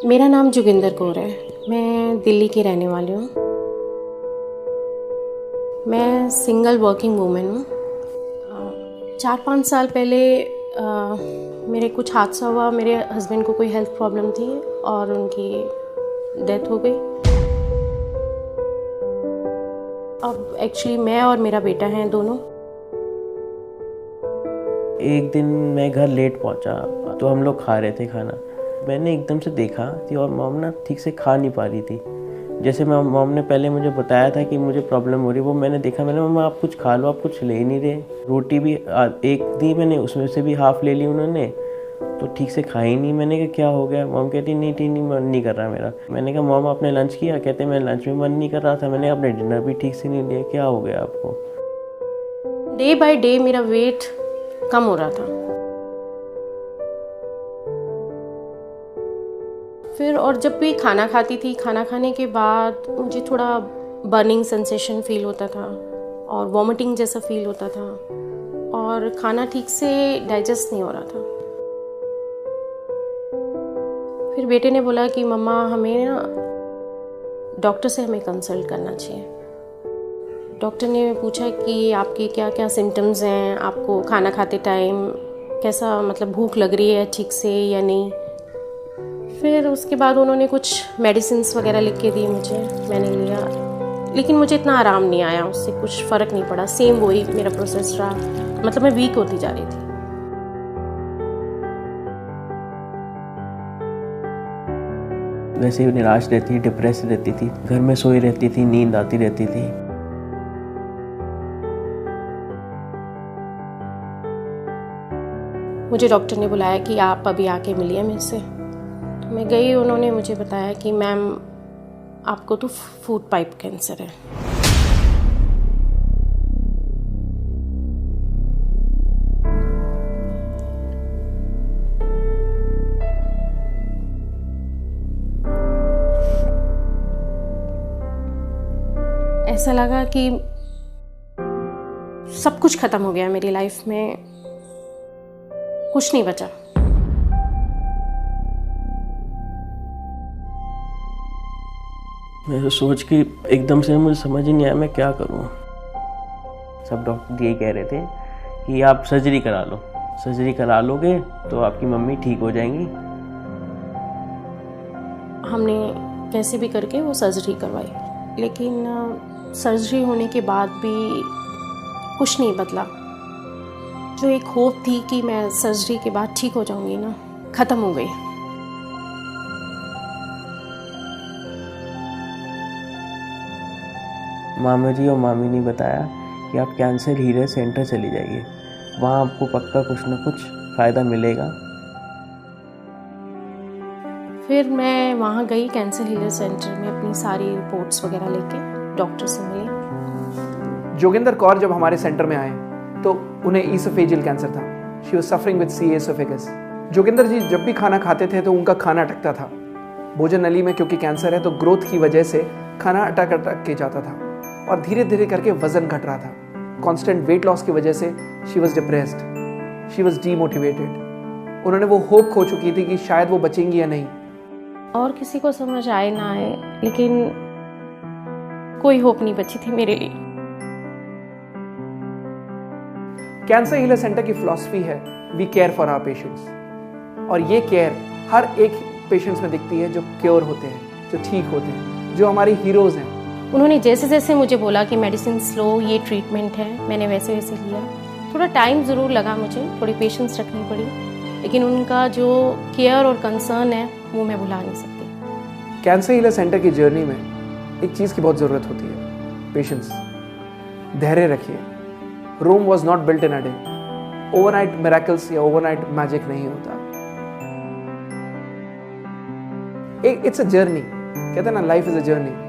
मेरा नाम जोगिंदर कौर है। मैं दिल्ली की रहने वाली हूँ। मैं सिंगल वर्किंग वूमेन हूँ। 4-5 साल पहले मेरे कुछ हादसा हुआ। मेरे हस्बैंड को कोई हेल्थ प्रॉब्लम थी और उनकी डेथ हो गई। अब एक्चुअली मैं और मेरा बेटा हैं दोनों। एक दिन मैं घर लेट पहुंचा तो हम लोग खा रहे थे खाना। मैंने एकदम से देखा कि और मॉम ना ठीक से खा नहीं पा रही थी। जैसे मॉम ने पहले मुझे बताया था कि मुझे प्रॉब्लम हो रही है, वो मैंने देखा। मैंने मम्मा आप कुछ खा लो, आप कुछ ले ही नहीं रहे। रोटी भी एक दी मैंने, उसमें से भी हाफ़ ले ली उन्होंने, तो ठीक से खाई नहीं। मैंने कहा क्या हो गया? मॉम कहती नहीं मन नहीं कर रहा मेरा। मैंने कहा मॉम आपने लंच किया? कहते मैं लंच में मन नहीं कर रहा था। मैंने कहा आपने डिनर भी ठीक से नहीं लिया, क्या हो गया आपको? डे बाय डे मेरा वेट कम हो रहा था। फिर और जब भी खाना खाती थी, खाना खाने के बाद मुझे थोड़ा बर्निंग सेंसेशन फील होता था और वॉमिटिंग जैसा फील होता था और खाना ठीक से डाइजेस्ट नहीं हो रहा था। फिर बेटे ने बोला कि मम्मा हमें ना डॉक्टर से हमें कंसल्ट करना चाहिए। डॉक्टर ने पूछा कि आपके क्या क्या सिम्टम्स हैं, आपको खाना खाते टाइम कैसा मतलब भूख लग रही है ठीक से या नहीं। फिर उसके बाद उन्होंने कुछ मेडिसिन्स वगैरह लिख के दी मुझे, मैंने लिया, लेकिन मुझे इतना आराम नहीं आया, उससे कुछ फ़र्क नहीं पड़ा। सेम वही मेरा प्रोसेस रहा, मतलब मैं वीक होती जा रही थी। वैसे ही निराश रहती, डिप्रेस रहती थी, घर में सोई रहती थी, नींद आती रहती थी। मुझे डॉक्टर ने बुलाया कि आप अभी आके मिलिए मेरे से। तो मैं गई, उन्होंने मुझे बताया कि मैम आपको तो फूड पाइप कैंसर है। ऐसा लगा कि सब कुछ खत्म हो गया मेरी लाइफ में, कुछ नहीं बचा। मैं तो सोच के एकदम से मुझे समझ ही नहीं आया मैं क्या करूँ। सब डॉक्टर यही कह रहे थे कि आप सर्जरी करा लो, सर्जरी करा लोगे तो आपकी मम्मी ठीक हो जाएंगी। हमने कैसे भी करके वो सर्जरी करवाई, लेकिन सर्जरी होने के बाद भी कुछ नहीं बदला। जो एक होप थी कि मैं सर्जरी के बाद ठीक हो जाऊंगी ना, ख़त्म हो गई। मामा जी और मामी ने बताया कि आप कैंसर हीलर सेंटर चली जाइए, वहाँ आपको पक्का कुछ ना कुछ फ़ायदा मिलेगा। फिर मैं वहाँ गई कैंसर हीलर सेंटर में, अपनी सारी रिपोर्ट्स वगैरह लेके डॉक्टर से मिली। जोगिंदर कौर जब हमारे सेंटर में आए तो उन्हें ईसोफेजियल कैंसर था। शी वाज सफरिंग विद सी एसोफेगस। जोगिंदर जी जब भी खाना खाते थे तो उनका खाना अटकता था। भोजन नली में क्योंकि कैंसर है तो ग्रोथ की वजह से खाना अटक के जाता था और धीरे धीरे करके वजन घट रहा था। कांस्टेंट वेट लॉस की वजह से she was depressed, she was demotivated. उन्होंने वो होप खो चुकी थी कि शायद वो बचेंगी या नहीं। और किसी को समझ आए ना आए, लेकिन कोई होप नहीं बची थी मेरे लिए। कैंसर हीलर सेंटर की फिलॉसफी है we care for our patients, और ये केयर हर एक पेशेंट्स में दिखती है जो क्योर होते हैं, जो ठीक होते हैं, जो हमारी हीरोज़ हैं। उन्होंने जैसे जैसे मुझे बोला कि मेडिसिन लो, ये ट्रीटमेंट है, मैंने वैसे वैसे लिया। थोड़ा टाइम ज़रूर लगा मुझे, थोड़ी पेशेंस रखनी पड़ी, लेकिन उनका जो केयर और कंसर्न है वो मैं भुला नहीं सकती। कैंसर हीलर सेंटर की जर्नी में एक चीज़ की बहुत ज़रूरत होती है, पेशेंस। धैर्य रखिए। Rome was not built in a day. Overnight miracles या ओवरनाइट मैजिक नहीं होता। इट्स अ जर्नी, कहते हैं ना, लाइफ इज अ जर्नी।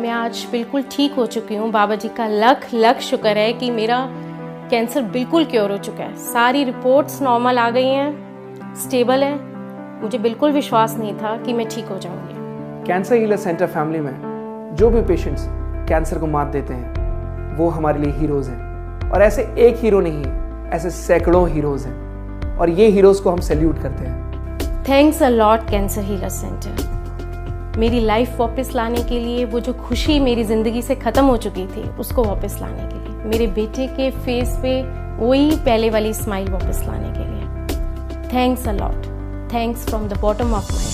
मैं आज बिल्कुल ठीक हो चुकी हूँ। बाबा जी का लख लख शुक्र है कि मेरा कैंसर बिल्कुल क्योर हो चुका है। सारी रिपोर्ट्स नॉर्मल आ गई हैं, स्टेबल है। मुझे बिल्कुल विश्वास नहीं था कि मैं ठीक हो जाऊंगी। कैंसर हीलर सेंटर फैमिली में जो भी पेशेंट्स कैंसर को मात देते हैं, वो हमारे लिए हीरोज़ हैं। और ऐसे एक हीरो नहीं है, ऐसे सैकड़ों हीरोज़ हैं, और ये हीरोज़ को हम सैल्यूट करते हैं। Thanks a lot cancer healer centre. मेरी लाइफ वापस लाने के लिए, वो जो खुशी मेरी ज़िंदगी से ख़त्म हो चुकी थी उसको वापस लाने के लिए, मेरे बेटे के फेस पे वही पहले वाली स्माइल वापस लाने के लिए। Thanks a lot, thanks from the bottom of my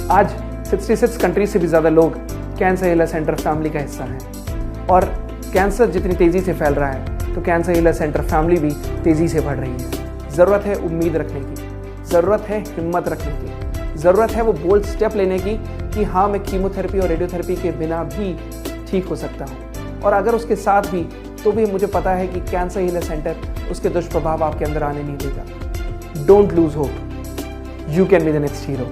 heart. आज 66 कंट्री से भी ज़्यादा लोग कैंसर हीलर सेंटर फैमिली का हिस्सा हैं, और कैंसर जितनी तेज़ी से फैल रहा है तो कैंसर हीलर सेंटर फैमिली भी तेज़ी से बढ़ रही है। ज़रूरत है उम्मीद रखने की, ज़रूरत है हिम्मत रखने की, ज़रूरत है वो बोल्ड स्टेप लेने की कि हाँ, मैं कीमोथेरेपी और रेडियोथेरेपी के बिना भी ठीक हो सकता हूँ, और अगर उसके साथ भी तो भी मुझे पता है कि कैंसर हीलर सेंटर उसके दुष्प्रभाव आपके अंदर आने नहीं देगा। Don't lose hope, you can be the next hero.